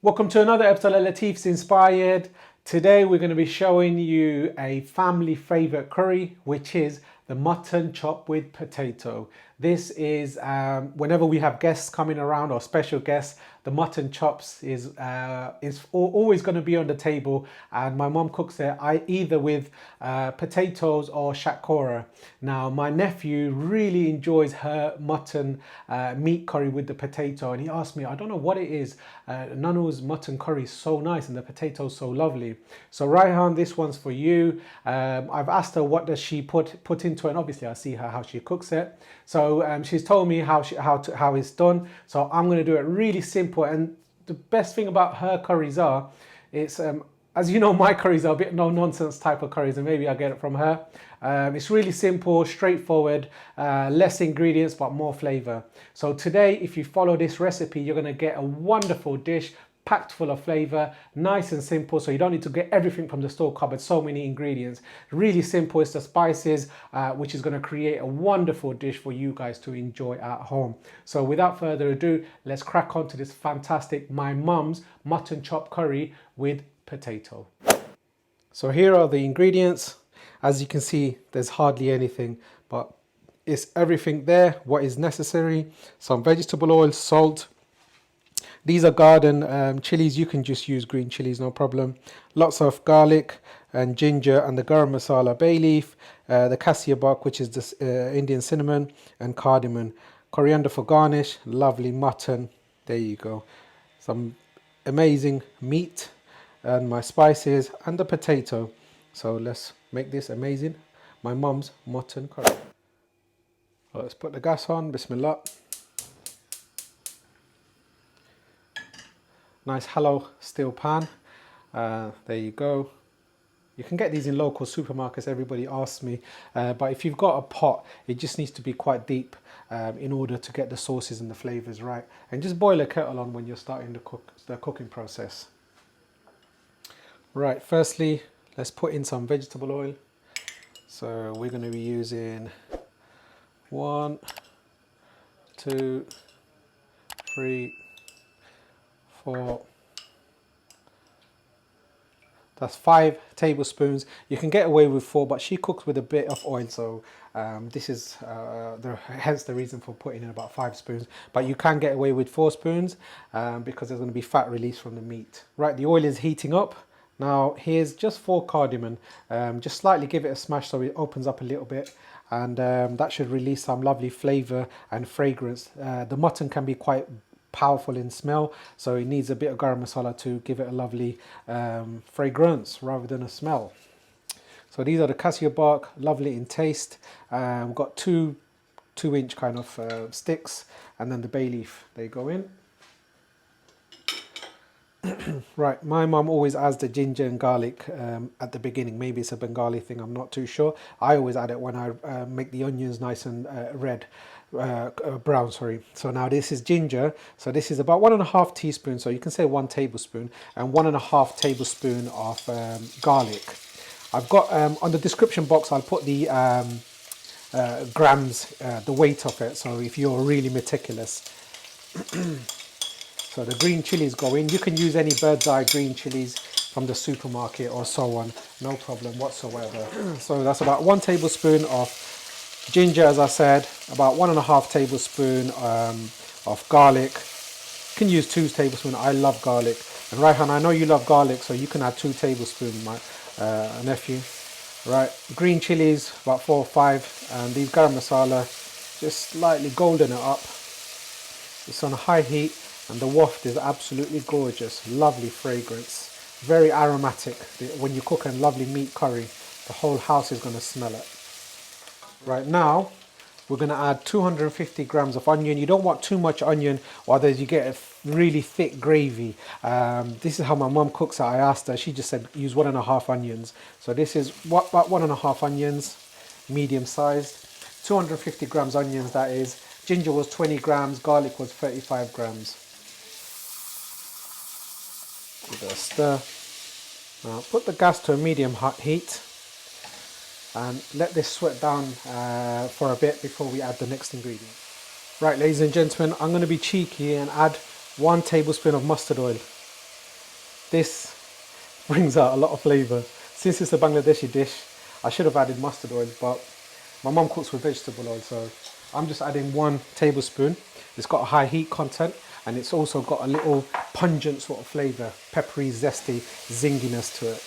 Welcome to another episode of Latif's Inspired. Today we're going to be showing you a family favourite curry, which is the mutton chop with potato. This is whenever we have guests coming around or special guests, the mutton chops is always going to be on the table, and my mom cooks it either with potatoes or shakora. Now my nephew really enjoys her mutton meat curry with the potato, and he asked me, I don't know what it is, Nanu's mutton curry is so nice and the potato's so lovely. So Raihan, this one's for you. I've asked her what does she put into it, and obviously I see her how she cooks it. So she's told me how it's done. So I'm going to do it really simple. And the best thing about her curries are, it's as you know, my curries are a bit no nonsense type of curries, and maybe I get it from her. It's really simple, straightforward, less ingredients but more flavor. So today, if you follow this recipe, you're going to get a wonderful dish packed full of flavor, nice and simple, so you don't need to get everything from the store cupboard, so many ingredients. Really simple, it's the spices which is going to create a wonderful dish for you guys to enjoy at home. So without further ado, let's crack on to this fantastic my mum's mutton chop curry with potato. So here are the ingredients. As you can see, there's hardly anything, but it's everything there what is necessary. Some vegetable oil, salt. These are garden chilies. You can just use green chilies, no problem. Lots of garlic and ginger and the garam masala, bay leaf, the Casia bark, which is the Indian cinnamon, and cardimon. Coriander for garnish, lovely mutton. There you go. Some amazing meat and my spices and the potato. So let's make this amazing. My mum's mutton curry. Let's put the gas on. Bismillah. Nice hollow steel pan. There you go. You can get these in local supermarkets, everybody asks me, but if you've got a pot, it just needs to be quite deep in order to get the sauces and the flavors right. And just boil a kettle on when you're starting the cooking process. Right, firstly, let's put in some vegetable oil. So we're going to be using 1, 2, 3, 4, that's 5 tablespoons. You can get away with 4, but she cooks with a bit of oil, so this is hence the reason for putting in about 5 spoons. But you can get away with 4 spoons because there's going to be fat release from the meat. Right, the oil is heating up. Now here's just 4 cardamom. Just slightly give it a smash so it opens up a little bit, and that should release some lovely flavor and fragrance. The mutton can be quite powerful in smell, so it needs a bit of garam masala to give it a lovely fragrance rather than a smell. So these are the Casia bark, lovely in taste. We've got 2-inch kind of sticks, and then the bay leaf, they go in. Right, my mum always adds the ginger and garlic at the beginning. Maybe it's a Bengali thing, I'm not too sure. I always add it when I make the onions nice and brown, sorry. So now this is ginger, so this is about 1.5 teaspoons, so you can say 1 tablespoon, and 1.5 tablespoon of garlic. I've got on the description box, I'll put the grams, the weight of it, so if you're really meticulous. So the green chilies go in. You can use any bird's eye green chilies from the supermarket or so on, no problem whatsoever. So that's about 1 tablespoon of ginger, as I said, about 1.5 tablespoon of garlic. You can use 2 tablespoons. I love garlic. And Raihan, I know you love garlic, so you can add 2 tablespoons, my nephew. Right, green chilies, about 4 or 5, and these garam masala, just slightly golden it up. It's on a high heat, and the waft is absolutely gorgeous. Lovely fragrance, very aromatic. When you cook a lovely meat curry, the whole house is going to smell it. Right, now we're going to add 250 grams of onion. You don't want too much onion, or otherwise you get a really thick gravy. This is how my mum cooks it. I asked her, she just said use 1.5 onions. So this is about 1.5 onions, medium sized. 250 grams onions, that is. Ginger was 20 grams, garlic was 35 grams. Give it a stir. Now put the gas to a medium hot heat and let this sweat down for a bit before we add the next ingredient. Right, ladies and gentlemen, I'm going to be cheeky and add 1 tablespoon of mustard oil. This brings out a lot of flavour. Since it's a Bangladeshi dish, I should have added mustard oil, but my mum cooks with vegetable oil, so I'm just adding 1 tablespoon. It's got a high heat content, and it's also got a little pungent sort of flavour, peppery, zesty, zinginess to it.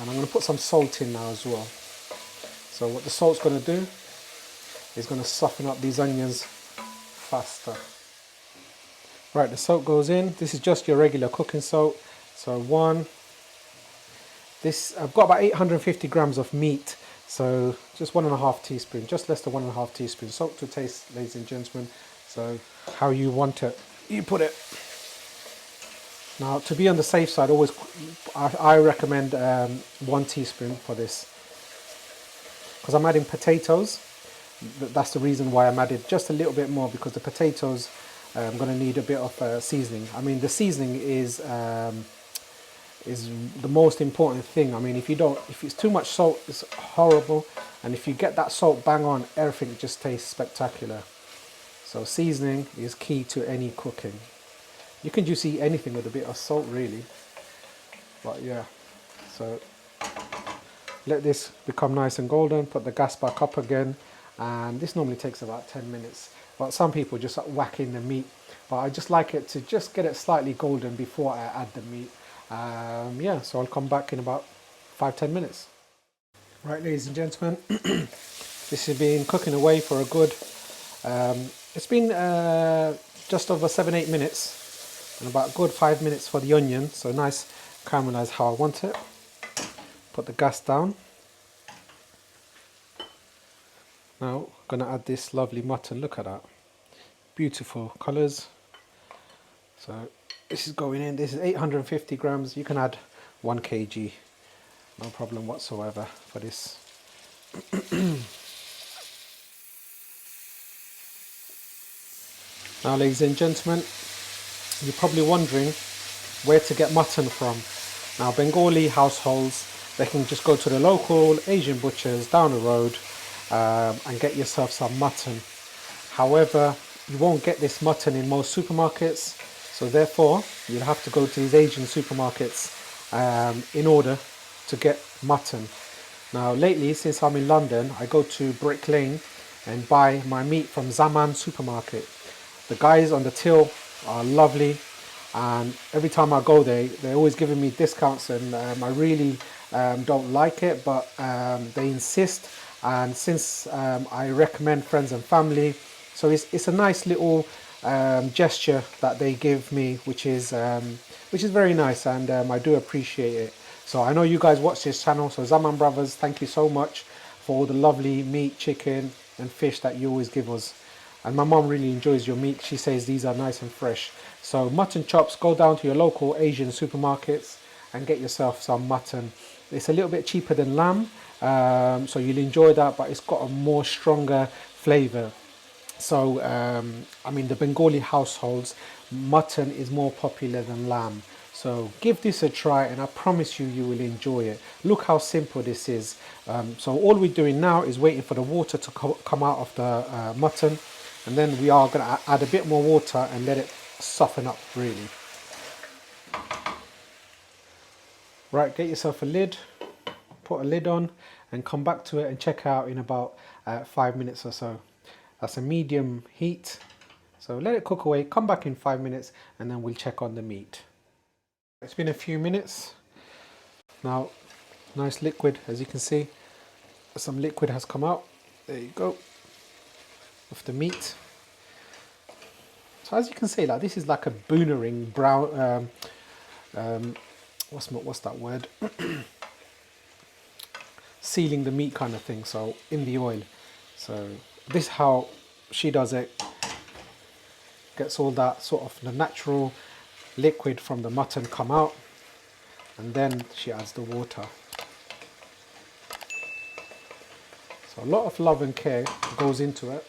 And I'm going to put some salt in now as well. So what the salt's going to do is going to soften up these onions faster. Right, the salt goes in. This is just your regular cooking salt. So I've got about 850 grams of meat. So just 1.5 teaspoon, just less than 1.5 teaspoon. Salt to taste, ladies and gentlemen. So how you want it, you put it. Now to be on the safe side, I recommend 1 teaspoon for this. Because I'm adding potatoes. That's the reason why I'm added just a little bit more, because the potatoes I'm going to need a bit of seasoning. I mean, the seasoning is the most important thing. I mean, if it's too much salt, it's horrible. And if you get that salt bang on, everything just tastes spectacular. So seasoning is key to any cooking. You can just eat anything with a bit of salt, really. But yeah, so let this become nice and golden. Put the gas back up again. And this normally takes about 10 minutes. But some people just whack in the meat. But I just like it to just get it slightly golden before I add the meat. Yeah, so I'll come back in about 5-10 minutes. Right, ladies and gentlemen, this has been cooking away for a good, it's been just over 7-8 minutes, and about a good 5 minutes for the onion, so nice caramelized how I want it. Put the gas down. Now, I'm going to add this lovely mutton. Look at that. Beautiful colours. So this is going in. This is 850 grams. You can add 1 kg. No problem whatsoever for this. Now, ladies and gentlemen, you're probably wondering where to get mutton from. Now, Bengali households, they can just go to the local Asian butchers down the road and get yourself some mutton. However, you won't get this mutton in most supermarkets, so therefore you'll have to go to these Asian supermarkets in order to get mutton. Now lately, since I'm in London, I go to Brick Lane and buy my meat from Zaman supermarket. The guys on the till are lovely, and every time I go there, they're always giving me discounts, and I really don't like it, but they insist. And since I recommend friends and family, so it's a nice little gesture that they give me, which is very nice, and I do appreciate it. So I know you guys watch this channel, so Zaman Brothers, thank you so much for all the lovely meat, chicken and fish that you always give us. And my mom really enjoys your meat. She says these are nice and fresh. So mutton chops, go down to your local Asian supermarkets and get yourself some mutton. It's a little bit cheaper than lamb, so you'll enjoy that, but it's got a more stronger flavour. So, I mean, the Bengali households, mutton is more popular than lamb. So give this a try, and I promise you, you will enjoy it. Look how simple this is. So all we're doing now is waiting for the water to come out of the mutton, and then we are going to add a bit more water and let it soften up really. Right, get yourself a lid, put a lid on, and come back to it and check out in about 5 minutes or so. That's a medium heat, so let it cook away. Come back in 5 minutes and then we'll check on the meat. It's been a few minutes now. Nice liquid, as you can see, some liquid has come out. There you go, of the meat. So as you can see, like, this is like a boonering brown, what's that word? Sealing the meat kind of thing, so in the oil. So this is how she does it. Gets all that sort of the natural liquid from the mutton come out, and then she adds the water. So a lot of love and care goes into it.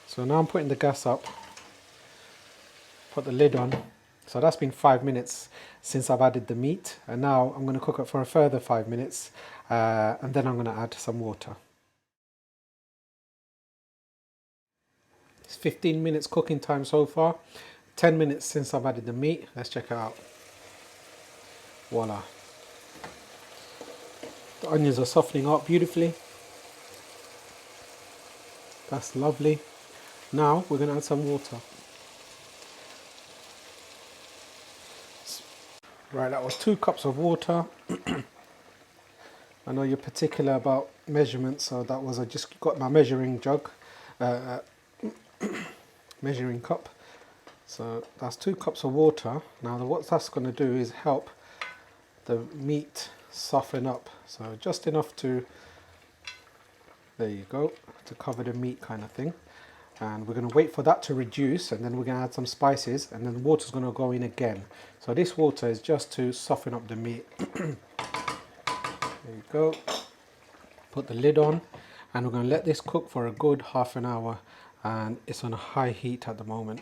So now I'm putting the gas up, put the lid on. So that's been 5 minutes since I've added the meat, and now I'm going to cook it for a further 5 minutes, and then I'm going to add some water. It's 15 minutes cooking time so far. 10 minutes since I've added the meat. Let's check it out. Voila. The onions are softening up beautifully. That's lovely. Now we're going to add some water. Right, that was 2 cups of water. I know you're particular about measurements, so that was, I just got my measuring jug, measuring cup. So that's 2 cups of water. Now what that's going to do is help the meat soften up. So just enough to, there you go, to cover the meat kind of thing. And we're going to wait for that to reduce, and then we're going to add some spices, and then the water's going to go in again. So this water is just to soften up the meat. There you go. Put the lid on, and we're going to let this cook for a good half an hour, and it's on a high heat at the moment.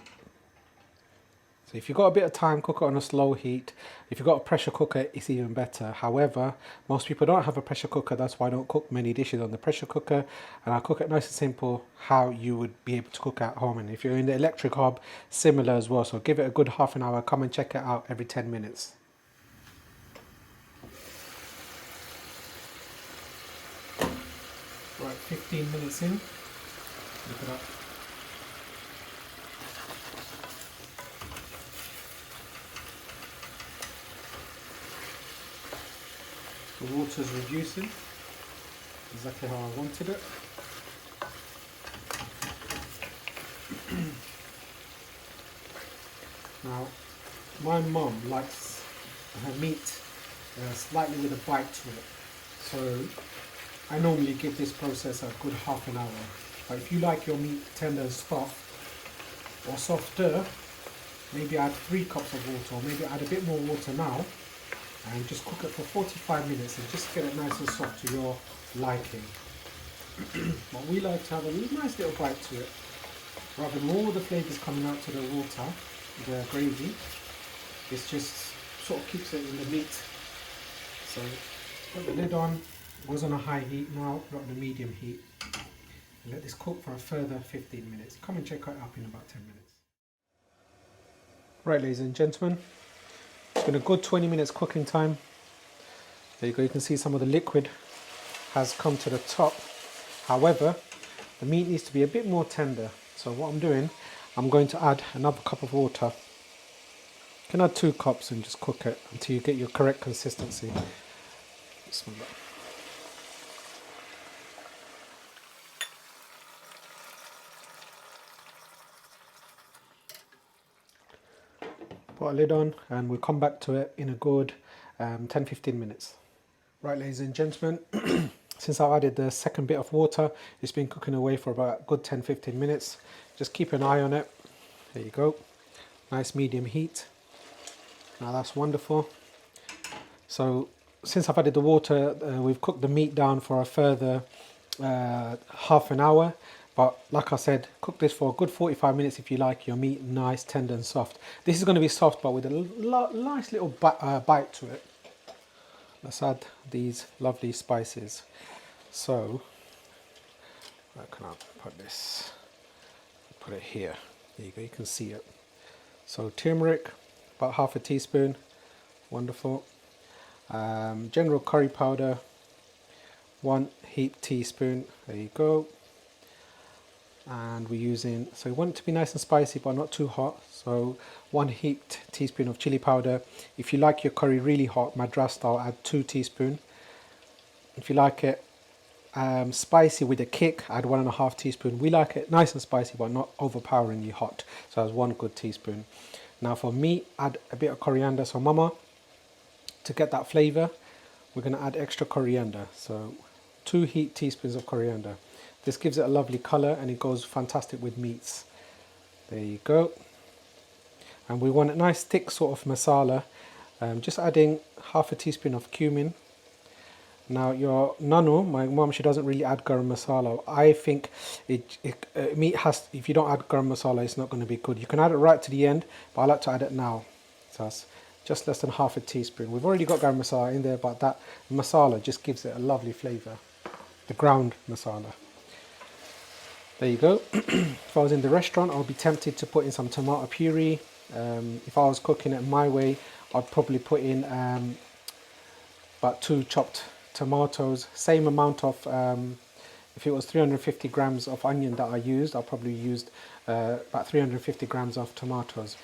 So if you've got a bit of time, cook it on a slow heat. If you've got a pressure cooker, it's even better. However, most people don't have a pressure cooker. That's why I don't cook many dishes on the pressure cooker. And I cook it nice and simple, how you would be able to cook at home. And if you're in the electric hob, similar as well. So give it a good half an hour. Come and check it out every 10 minutes. Right, 15 minutes in. Look at that. The water's reducing, exactly how I wanted it. Now, my mum likes her meat slightly with a bite to it. So I normally give this process a good half an hour. But if you like your meat tender and soft, or softer, maybe add 3 cups of water, or maybe add a bit more water now. And just cook it for 45 minutes and just get it nice and soft to your liking. But we like to have a nice little bite to it. Rather than all the flavours coming out to the water, the gravy, it's just sort of keeps it in the meat. So put the lid on, goes on a high heat now, not the medium heat. And let this cook for a further 15 minutes. Come and check it out in about 10 minutes. Right, ladies and gentlemen. It's been a good 20 minutes cooking time. There you go, you can see some of the liquid has come to the top. However, the meat needs to be a bit more tender. So what I'm doing, I'm going to add another cup of water. You can add 2 cups and just cook it until you get your correct consistency. Put a lid on and we'll come back to it in a good 10-15 minutes. Right, ladies and gentlemen, since I've added the second bit of water, it's been cooking away for about a good 10-15 minutes. Just keep an eye on it. There you go. Nice medium heat. Now that's wonderful. So since I've added the water, we've cooked the meat down for a further half an hour. But like I said, cook this for a good 45 minutes if you like your meat nice, tender and soft. This is going to be soft but with a nice little bite to it. Let's add these lovely spices. So, where can I put this? Put it here. There you go, you can see it. So turmeric, about half a teaspoon. Wonderful. General curry powder, 1 heaped teaspoon. There you go. And we're using, so we want it to be nice and spicy but not too hot, so 1 heaped teaspoon of chili powder. If you like your curry really hot, Madras style, add 2 teaspoons. If you like it spicy with a kick, add 1.5 teaspoons. We like it nice and spicy but not overpoweringly hot, so that's 1 good teaspoon. Now for meat, add a bit of coriander. So mama, to get that flavour, we're going to add extra coriander, so 2 heaped teaspoons of coriander. This gives it a lovely colour and it goes fantastic with meats. There you go. And we want a nice thick sort of masala. Just adding half a teaspoon of cumin. Now your nanu, my mum, she doesn't really add garam masala. I think meat has, if you don't add garam masala, it's not going to be good. You can add it right to the end, but I like to add it now. So that's just less than half a teaspoon. We've already got garam masala in there, but that masala just gives it a lovely flavour. The ground masala. There you go. If I was in the restaurant, I would be tempted to put in some tomato puree, If I was cooking it my way, I'd probably put in about 2 chopped tomatoes, same amount of, if it was 350 grams of onion that I used, I probably used about 350 grams of tomatoes.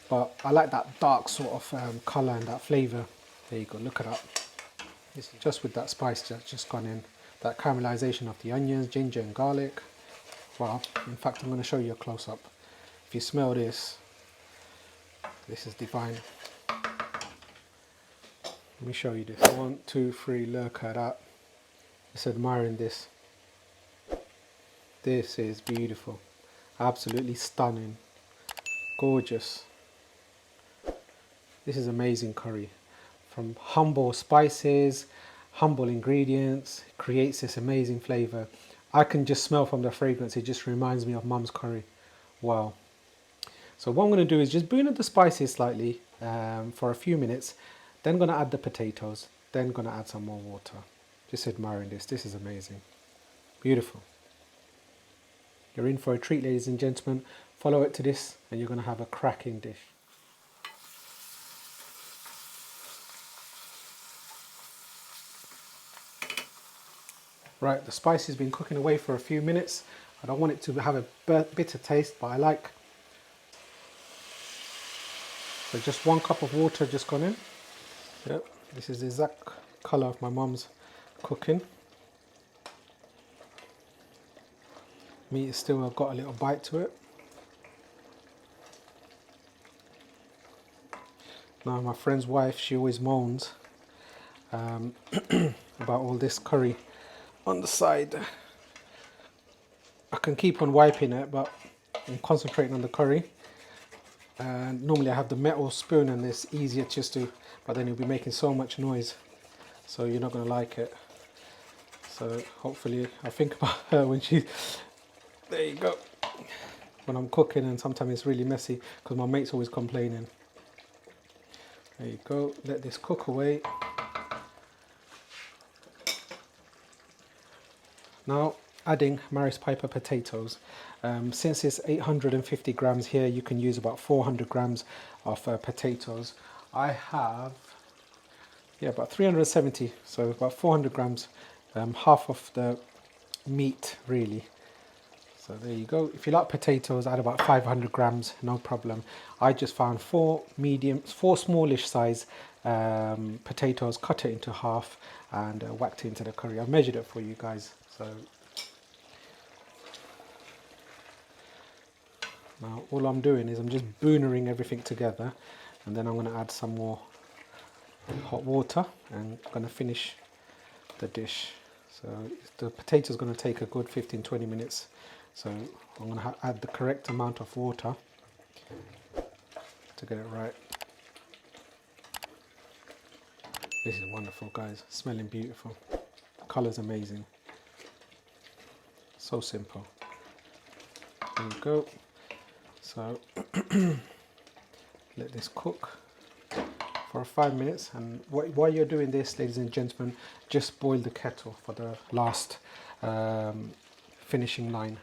But I like that dark sort of colour and that flavour. There you go, look at that. This is just with that spice that's just gone in. That caramelisation of the onions, ginger and garlic. Wow, in fact I'm going to show you a close-up. If you smell this, this is divine. Let me show you this. 1, 2, 3, look at that. Just admiring this. This is beautiful. Absolutely stunning. Gorgeous. This is amazing curry. From humble spices, humble ingredients, it creates this amazing flavour. I can just smell from the fragrance, it just reminds me of mum's curry. Wow. So what I'm going to do is just burn up the spices slightly for a few minutes. Then I'm going to add the potatoes. Then going to add some more water. Just admiring this. This is amazing. Beautiful. You're in for a treat, ladies and gentlemen. Follow it to this and you're going to have a cracking dish. Right, the spice has been cooking away for a few minutes. I don't want it to have a bitter taste, but I like. So just 1 cup of water just gone in. Yep, this is the exact colour of my mum's cooking. Meat is still got a little bite to it. Now my friend's wife, she always moans about all this curry on the side. I can keep on wiping it, but I'm concentrating on the curry. And normally I have the metal spoon and it's easier just to, but then you'll be making so much noise, so you're not going to like it. So hopefully I think about her when she, there you go, when I'm cooking, and sometimes it's really messy because my mate's always complaining. There you go, let this cook away. Now adding Maris Piper potatoes. Since it's 850 grams here, you can use about 400 grams of potatoes. I have, yeah, about 370, so about 400 grams, half of the meat really. So there you go. If you like potatoes, add about 500 grams, no problem. I just found 4 smallish size potatoes, cut it into half and whacked it into the curry. I've measured it for you guys. So now all I'm doing is I'm just boonering everything together, and then I'm going to add some more hot water and I'm going to finish the dish. So the potato is going to take a good 15-20 minutes. So I'm going to add the correct amount of water to get it right. This is wonderful, guys. Smelling beautiful. Colour's amazing. So simple. There you go. So let this cook for 5 minutes, and while you're doing this, ladies and gentlemen, just boil the kettle for the last finishing line.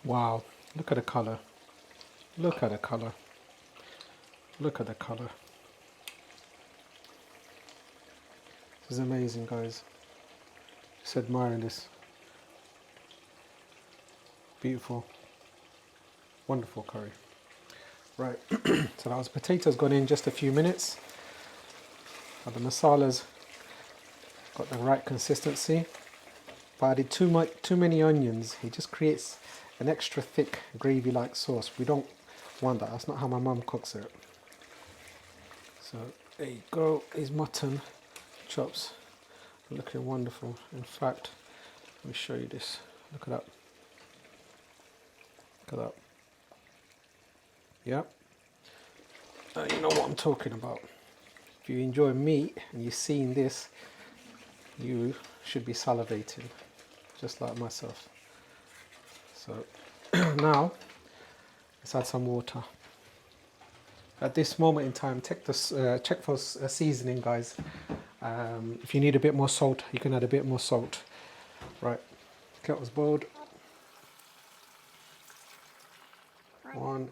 Wow, look at the colour. Look at the colour. Look at the colour. This is amazing, guys. Just admiring this. Beautiful, wonderful curry. Right, so that was potatoes gone in just a few minutes. But the masala's got the right consistency. But I did too many onions. It just creates an extra thick gravy-like sauce. We don't want that. That's not how my mum cooks it. So there you go. These mutton chops are looking wonderful. In fact, let me show you this. Look at that. Look at that. Yep. You know what I'm talking about. If you enjoy meat and you've seen this, you should be salivating, just like myself. So now let's add some water. At this moment in time, check for seasoning, guys. If you need a bit more salt, you can add a bit more salt. Right, kettle's boiled. 1.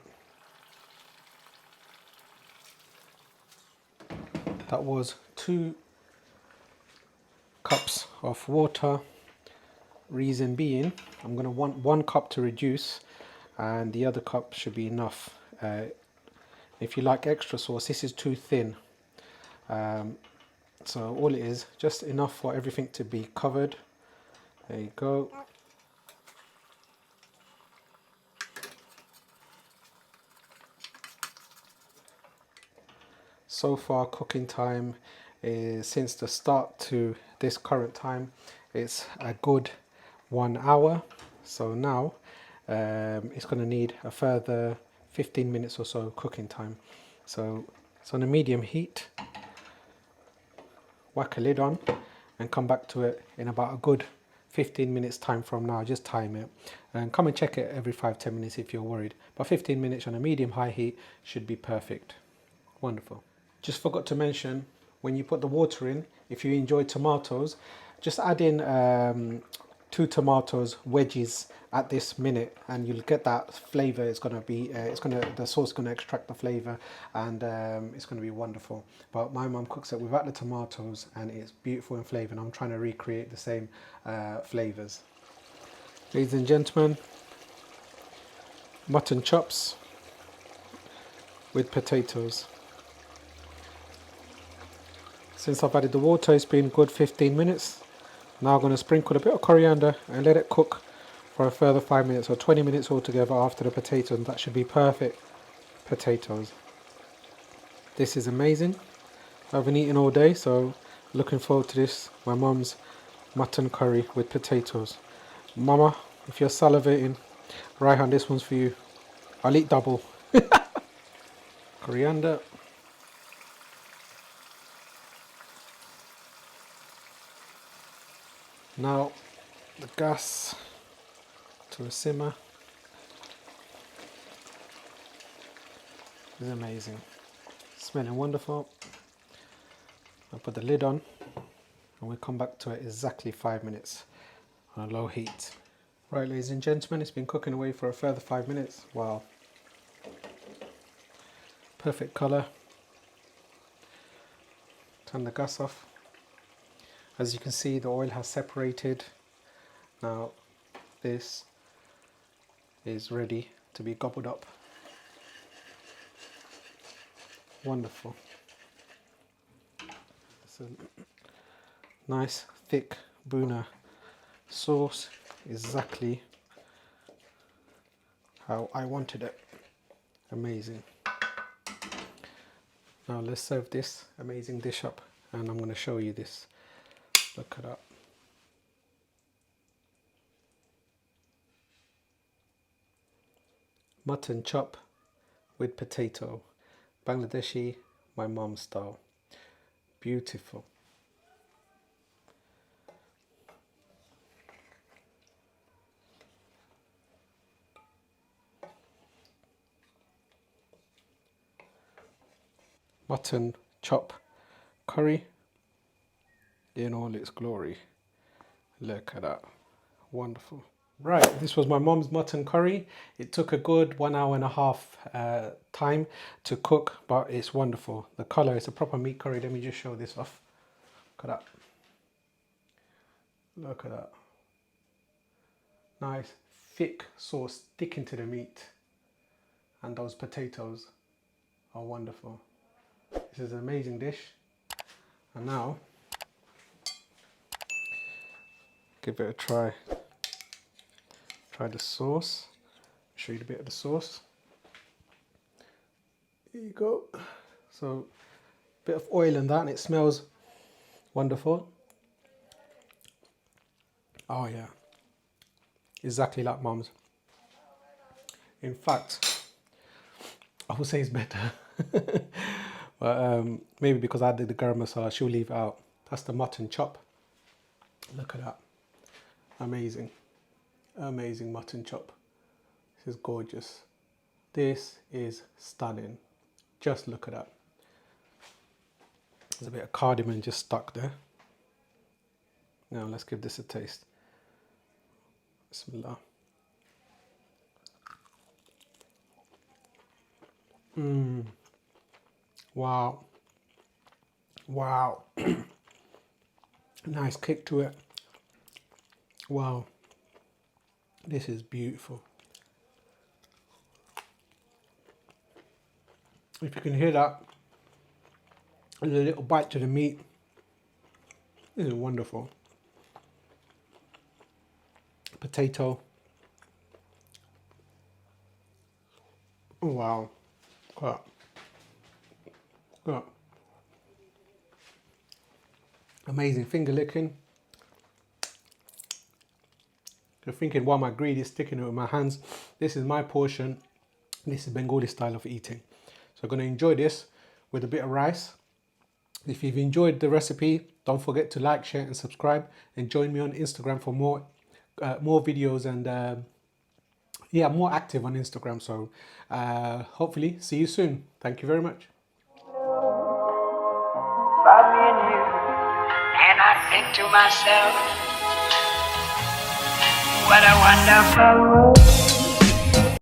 That was 2 cups of water. Reason being, I'm going to want 1 cup to reduce, and the other cup should be enough. If you like extra sauce, this is too thin. So all it is, just enough for everything to be covered. There you go. So far cooking time is, since the start to this current time, it's a good 1 hour. So now it's going to need a further 15 minutes or so cooking time. So it's on a medium heat. Whack a lid on and come back to it in about a good 15 minutes time from now. Just time it and come and check it every 5-10 minutes if you're worried, but 15 minutes on a medium high heat should be perfect. Wonderful. Just forgot to mention, when you put the water in, if you enjoy tomatoes, just add in 2 tomatoes wedges at this minute, and you'll get that flavor. It's going to be the sauce is going to extract the flavor, and it's going to be wonderful. But my mum cooks it without the tomatoes, and it's beautiful in flavor, and I'm trying to recreate the same flavors. Ladies and gentlemen, mutton chops with potatoes. Since I've added the water, it's been good 15 minutes. Now I'm going to sprinkle a bit of coriander and let it cook for a further 5 minutes, or 20 minutes altogether after the potatoes, and that should be perfect potatoes. This is amazing. I haven't eaten all day, so looking forward to this. My mum's mutton curry with potatoes. Mama, if you're salivating, Raihan, this one's for you. I'll eat double. Coriander. Now the gas to a simmer. This is amazing. Smelling wonderful. I'll put the lid on and we'll come back to it exactly 5 minutes on a low heat. Right, ladies and gentlemen, it's been cooking away for a further 5 minutes. Wow. Perfect colour. Turn the gas off. As you can see, the oil has separated. Now this is ready to be gobbled up. Wonderful. It's a nice thick Buna sauce, exactly how I wanted it. Amazing. Now let's serve this amazing dish up, and I'm going to show you this. Look at that. Mutton chop with potato. Bangladeshi, my mom style. Beautiful. Mutton chop curry in all its glory. Look at that. Wonderful. Right, this was my mom's mutton curry. It took a good 1.5 hours time to cook, but it's wonderful. The colour is a proper meat curry. Let me just show this off. Look at that. Look at that. Nice thick sauce sticking to the meat, and those potatoes are wonderful. This is an amazing dish. And now give it a try. Try the sauce. Show you a bit of the sauce. Here you go. So a bit of oil in that, and it smells wonderful. Oh yeah, exactly like mum's. In fact, I would say it's better. But maybe because I did the Garam Massala, she'll leave it out. That's the mutton chop. Look at that. Amazing. Amazing mutton chop. This is gorgeous. This is stunning. Just look at that. There's a bit of cardamom just stuck there. Now let's give this a taste. Bismillah. Wow. Wow. Nice kick to it. Wow. This is beautiful. If you can hear that, there's a little bite to the meat. This is wonderful. Potato. Oh, wow. Got. Amazing finger licking. You're thinking, why am I greedy sticking it with my hands? This is my portion. This is Bengali style of eating. So I'm going to enjoy this with a bit of rice. If you've enjoyed the recipe, don't forget to like, share and subscribe, and join me on Instagram for more videos, and yeah, more active on Instagram. So hopefully see you soon. Thank you very much. And I think to myself, what a wonderful world.